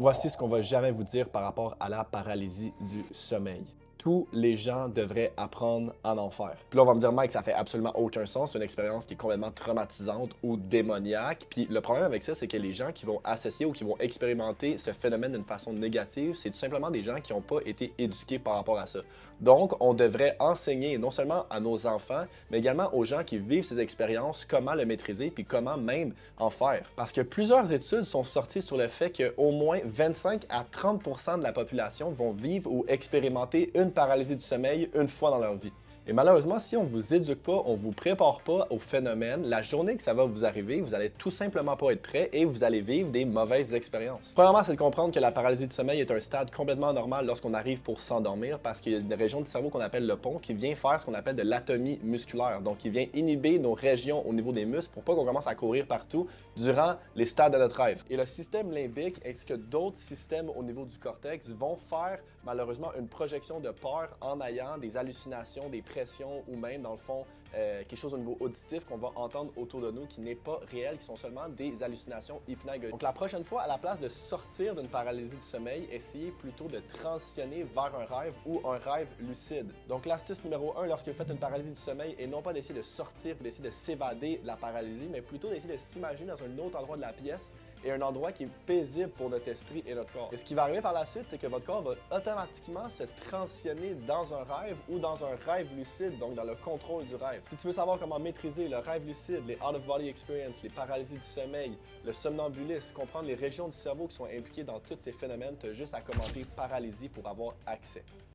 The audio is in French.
Voici ce qu'on va jamais vous dire par rapport à la paralysie du sommeil. Tous les gens devraient apprendre à en faire. Puis là, on va me dire, Mike, ça fait absolument aucun sens. C'est une expérience qui est complètement traumatisante ou démoniaque. Puis le problème avec ça, c'est que les gens qui vont associer ou qui vont expérimenter ce phénomène d'une façon négative, c'est tout simplement des gens qui n'ont pas été éduqués par rapport à ça. Donc, on devrait enseigner non seulement à nos enfants, mais également aux gens qui vivent ces expériences, comment le maîtriser, puis comment même en faire. Parce que plusieurs études sont sorties sur le fait qu'au moins 25 à 30 de la population vont vivre ou expérimenter une paralysie du sommeil une fois dans leur vie. Et malheureusement, si on ne vous éduque pas, on ne vous prépare pas au phénomène, la journée que ça va vous arriver, vous allez tout simplement pas être prêt et vous allez vivre des mauvaises expériences. Premièrement, c'est de comprendre que la paralysie du sommeil est un stade complètement normal lorsqu'on arrive pour s'endormir parce qu'il y a une région du cerveau qu'on appelle le pont qui vient faire ce qu'on appelle de l'atomie musculaire. Donc, qui vient inhiber nos régions au niveau des muscles pour pas qu'on commence à courir partout durant les stades de notre rêve. Et le système limbique ainsi que d'autres systèmes au niveau du cortex vont faire malheureusement une projection de peur en ayant des hallucinations, des pression ou même, dans le fond, quelque chose au niveau auditif qu'on va entendre autour de nous qui n'est pas réel, qui sont seulement des hallucinations hypnagogiques. Donc la prochaine fois, à la place de sortir d'une paralysie du sommeil, essayez plutôt de transitionner vers un rêve ou un rêve lucide. Donc l'astuce numéro 1 lorsque vous faites une paralysie du sommeil est non pas d'essayer de sortir et d'essayer de s'évader de la paralysie, mais plutôt d'essayer de s'imaginer dans un autre endroit de la pièce et un endroit qui est paisible pour notre esprit et notre corps. Et ce qui va arriver par la suite, c'est que votre corps va automatiquement se transitionner dans un rêve ou dans un rêve lucide, donc dans le contrôle du rêve. Si tu veux savoir comment maîtriser le rêve lucide, les out-of-body experience, les paralysies du sommeil, le somnambulisme, comprendre les régions du cerveau qui sont impliquées dans tous ces phénomènes, tu as juste à commenter paralysie pour avoir accès.